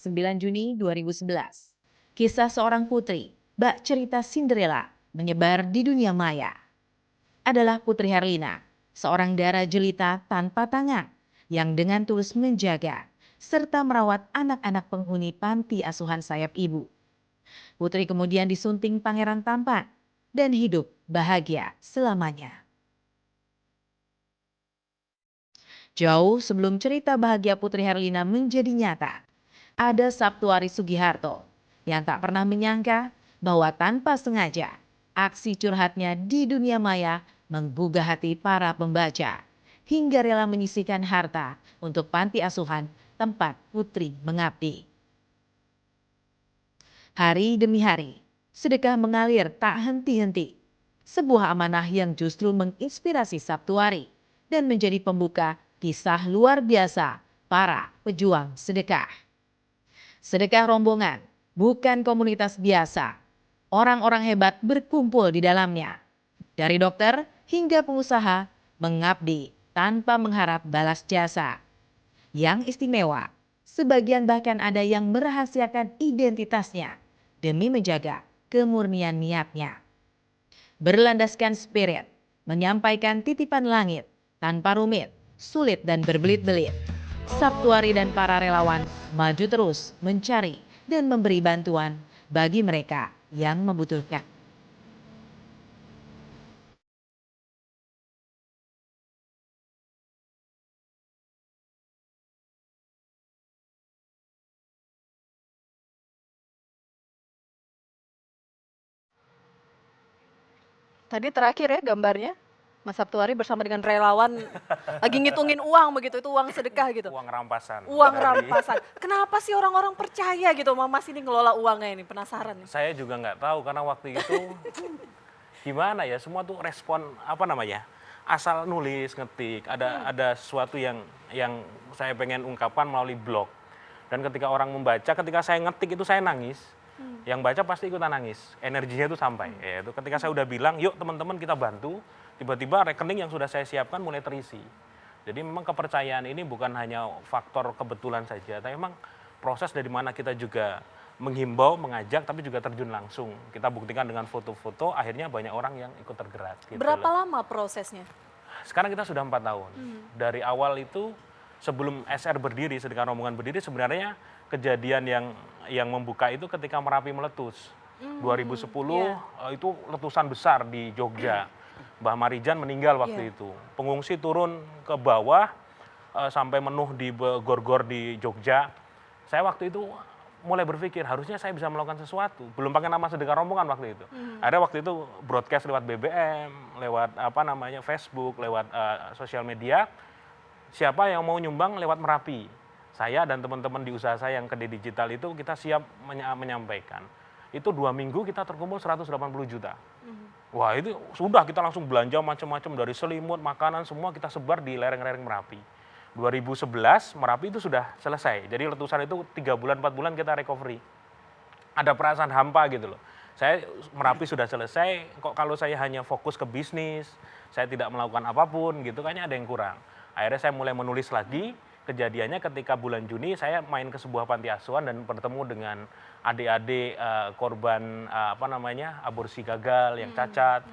9 Juni 2011. Kisah seorang putri, bak cerita Cinderella, menyebar di dunia maya. Adalah Putri Herlina, seorang dara jelita tanpa tangan yang dengan tulus menjaga serta merawat anak-anak penghuni panti asuhan sayap ibu. Putri kemudian disunting Pangeran Tampan dan hidup bahagia selamanya. Jauh sebelum cerita bahagia Putri Herlina menjadi nyata, ada Sabtuari Sugiharto yang tak pernah menyangka bahwa tanpa sengaja aksi curhatnya di dunia maya menggugah hati para pembaca hingga rela menyisihkan harta untuk panti asuhan tempat Putri mengabdi. Hari demi hari, sedekah mengalir tak henti-henti. Sebuah amanah yang justru menginspirasi Sabtuari dan menjadi pembuka kisah luar biasa para pejuang sedekah. Sedekah rombongan bukan komunitas biasa. Orang-orang hebat berkumpul di dalamnya. Dari dokter hingga pengusaha mengabdi tanpa mengharap balas jasa. Yang istimewa, sebagian bahkan ada yang merahasiakan identitasnya demi menjaga kemurnian niatnya. Berlandaskan spirit, menyampaikan titipan langit tanpa rumit, sulit dan berbelit-belit. Sabtuari dan para relawan maju terus mencari dan memberi bantuan bagi mereka yang membutuhkan. Tadi terakhir ya gambarnya, Mas Sabtuari bersama dengan relawan lagi ngitungin uang begitu, itu uang sedekah gitu. Uang rampasan. Uang rampasan. Kenapa sih orang-orang percaya gitu Mas ini ngelola uangnya ini? Penasaran nih. Saya juga nggak tahu karena waktu itu gimana ya, semua tuh respon apa namanya, asal nulis ngetik, ada sesuatu yang saya pengen ungkapkan melalui blog. Dan ketika orang membaca, ketika saya ngetik itu saya nangis. Yang baca pasti ikutan nangis, energinya itu sampai. Ya, itu ketika saya udah bilang, yuk teman-teman kita bantu, tiba-tiba rekening yang sudah saya siapkan mulai terisi. Jadi memang kepercayaan ini bukan hanya faktor kebetulan saja, tapi memang proses dari mana kita juga menghimbau, mengajak, tapi juga terjun langsung. Kita buktikan dengan foto-foto, akhirnya banyak orang yang ikut tergerak. Gitu Berapa loh. lama prosesnya? Sekarang kita sudah 4 tahun. Dari awal itu, sebelum SR berdiri, sedekah rombongan berdiri, sebenarnya kejadian yang membuka itu ketika Merapi meletus. 2010 itu letusan besar di Jogja. Mbah Marijan meninggal waktu itu. Pengungsi turun ke bawah sampai menuh di gor-gor di Jogja. Saya waktu itu mulai berpikir harusnya saya bisa melakukan sesuatu. Belum pakai nama sedekah rombongan waktu itu. Ada waktu itu broadcast lewat BBM, lewat Facebook, lewat sosial media. Siapa yang mau nyumbang lewat Merapi? Saya dan teman-teman di usaha saya yang Kedai Digital itu kita siap menyampaikan. Itu 2 minggu kita terkumpul 180 juta. Wah itu sudah kita langsung belanja macam-macam dari selimut, makanan semua kita sebar di lereng-lereng Merapi. 2011 Merapi itu sudah selesai. Jadi letusan itu 3 bulan 4 bulan kita recovery. Ada perasaan hampa gitu loh. Saya Merapi sudah selesai, kok kalau saya hanya fokus ke bisnis, saya tidak melakukan apapun gitu, kayaknya ada yang kurang. Akhirnya saya mulai menulis lagi. Kejadiannya ketika bulan Juni saya main ke sebuah panti asuhan dan bertemu dengan adik-adik korban aborsi gagal yang cacat,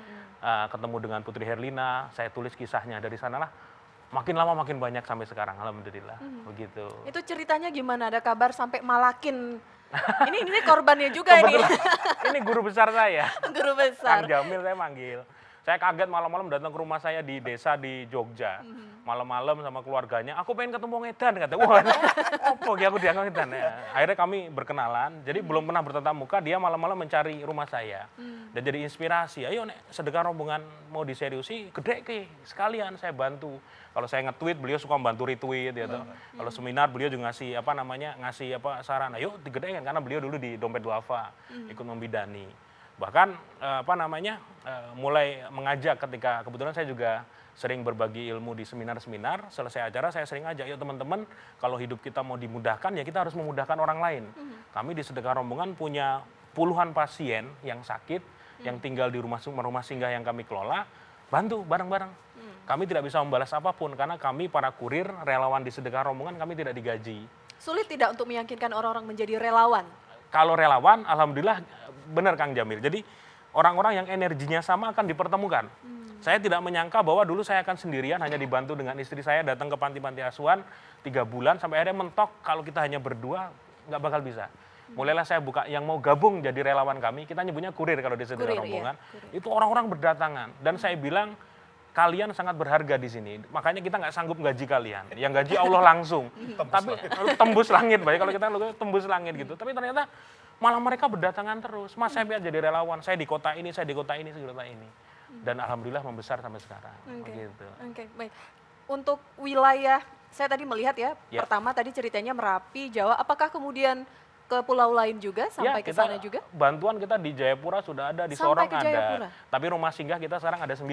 ketemu dengan Putri Herlina, saya tulis kisahnya dari sanalah. Makin lama makin banyak sampai sekarang, alhamdulillah. Begitu. Itu ceritanya gimana? Ada kabar sampai malakin. Ini korbannya juga ini. Ini guru besar saya. Guru besar. Kang Jamil saya manggil. Saya kaget malam-malam datang ke rumah saya di desa di Jogja. Malam-malam sama keluarganya, aku pengen ketemu Ngedan, kata. Wah, apa ya aku dianggap Ngedan ya. Akhirnya kami berkenalan, jadi belum pernah bertatap muka, dia malam-malam mencari rumah saya. Dan jadi inspirasi, ayo nek sedekah rombongan mau diseriusi, gede ke, sekalian saya bantu. Kalau saya nge-tweet, beliau suka bantu retweet gitu. Kalau seminar beliau juga ngasih saran, ayo digedein karena beliau dulu di Dompet Duafa, ikut membidani. Bahkan mulai mengajak ketika kebetulan saya juga sering berbagi ilmu di seminar-seminar, selesai acara saya sering ajak, yuk teman-teman kalau hidup kita mau dimudahkan ya kita harus memudahkan orang lain. Kami di Sedekah Rombongan punya puluhan pasien yang sakit, yang tinggal di rumah singgah yang kami kelola, bantu bareng-bareng. Kami tidak bisa membalas apapun karena kami para kurir relawan di Sedekah Rombongan kami tidak digaji. Sulit tidak untuk meyakinkan orang-orang menjadi relawan? Kalau relawan, alhamdulillah benar Kang Jamil. Jadi orang-orang yang energinya sama akan dipertemukan. Saya tidak menyangka bahwa dulu saya akan sendirian, hanya dibantu dengan istri saya datang ke panti-panti asuhan 3 bulan, sampai akhirnya mentok kalau kita hanya berdua nggak bakal bisa. Mulailah saya buka yang mau gabung jadi relawan kami, kita nyebutnya kurir kalau di Sedekah Kurir, Rombongan. iya, kurir. Itu orang-orang berdatangan dan saya bilang kalian sangat berharga di sini. Makanya kita nggak sanggup gaji kalian. Yang gaji Allah langsung. Tapi tembus langit, baik kalau kita tembus langit gitu. Tapi ternyata malah mereka berdatangan terus. Mas saya biar jadi relawan. Saya di kota ini, saya di kota ini, saya di kota ini. Dan alhamdulillah membesar sampai sekarang. Gitu. Oke, baik. Untuk wilayah, saya tadi melihat ya, Ya. pertama tadi ceritanya Merapi, Jawa. Apakah kemudian ke pulau lain juga, sampai ke sana juga? Bantuan kita di Jayapura sudah ada, di Sampai Sorong ke Jayapura? ada. Tapi rumah singgah kita sekarang ada 9.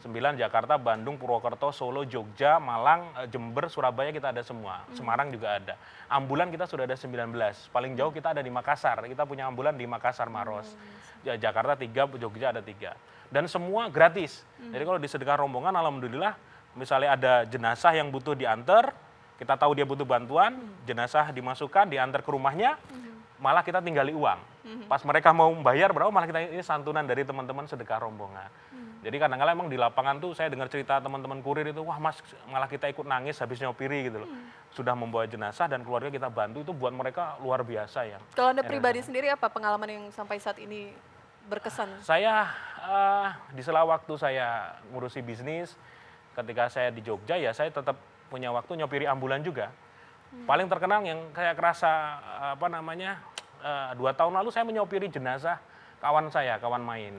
9 Jakarta, Bandung, Purwokerto, Solo, Jogja, Malang, Jember, Surabaya kita ada semua. Semarang juga ada. Ambulan kita sudah ada 19. Paling jauh kita ada di Makassar. Kita punya ambulan di Makassar, Maros. Jakarta 3, Jogja ada 3. Dan semua gratis. Jadi kalau di Sedekah Rombongan alhamdulillah misalnya ada jenazah yang butuh diantar, kita tahu dia butuh bantuan, jenazah dimasukkan, diantar ke rumahnya, malah kita tinggali uang. Pas mereka mau membayar berapa, malah kita ini santunan dari teman-teman Sedekah Rombongan. Jadi kadang-kadang emang di lapangan tuh saya dengar cerita teman-teman kurir itu, wah Mas malah kita ikut nangis habis nyopiri gitu loh. Sudah membawa jenazah dan keluarga kita bantu, itu buat mereka luar biasa ya. Kalau Anda pribadi sendiri apa pengalaman yang sampai saat ini berkesan? Saya di sela waktu saya ngurusi bisnis, ketika saya di Jogja ya saya tetap punya waktu nyopiri ambulan juga. Paling terkenal yang saya kerasa 2 tahun lalu saya menyopiri jenazah kawan saya, kawan main.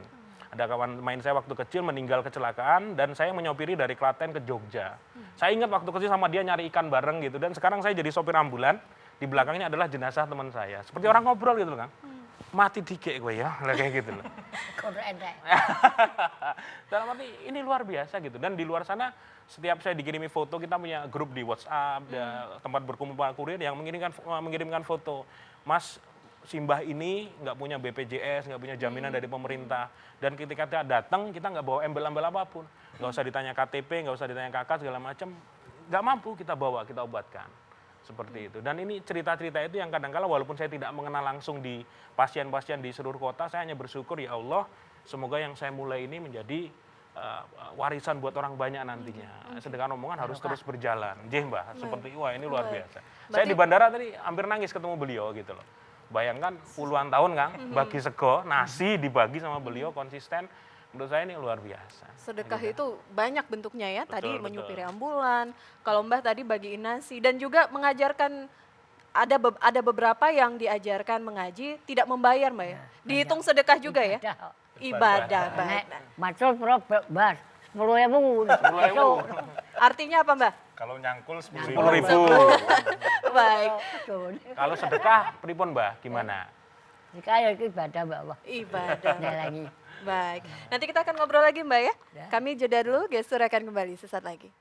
Ada kawan main saya waktu kecil meninggal kecelakaan dan saya menyopiri dari Klaten ke Jogja. Saya ingat waktu kecil sama dia nyari ikan bareng gitu dan sekarang saya jadi sopir ambulan, di belakangnya adalah jenazah teman saya. Seperti orang ngobrol gitu loh Kang. Mati dikek gue ya, kayak gitu loh. Dalam arti ini luar biasa gitu. Dan di luar sana setiap saya dikirimi foto, kita punya grup di WhatsApp, tempat berkumpul para kurir yang mengirimkan foto. Mas, Simbah ini nggak punya BPJS, nggak punya jaminan dari pemerintah. Dan ketika kita datang, kita nggak bawa embel-embel apapun. Nggak usah ditanya KTP, nggak usah ditanya kakak, segala macam. Nggak mampu kita bawa, kita obatkan. Seperti itu. Dan ini cerita-cerita itu yang kadang-kala walaupun saya tidak mengenal langsung di pasien-pasien di seluruh kota, saya hanya bersyukur ya Allah, semoga yang saya mulai ini menjadi warisan buat orang banyak nantinya. Sedekah Rombongan harus terus berjalan. Jeh Mbak, seperti wah ini luar biasa. Saya di bandara tadi hampir nangis ketemu beliau gitu loh. Bayangkan puluhan tahun Kang, bagi sego, nasi dibagi sama beliau konsisten. Menurut saya ini luar biasa. Sedekah itu banyak bentuknya ya, tadi Betul, menyupiri ambulan, kalau Mbah tadi bagiin nasi, dan juga mengajarkan, ada beberapa yang diajarkan mengaji tidak membayar Mbak ya, dihitung sedekah juga ya, ibadah. Baik. Macul pro bas 10.000. Artinya apa Mbah? Kalau nyangkul 10.000. Baik, Kalau sedekah pripun Mbak, gimana? Kayak ibadah Mbak. ibadah. Ada lagi. Baik, nanti kita akan ngobrol lagi Mbak ya. Kami jeda dulu, gestur akan kembali sesaat lagi.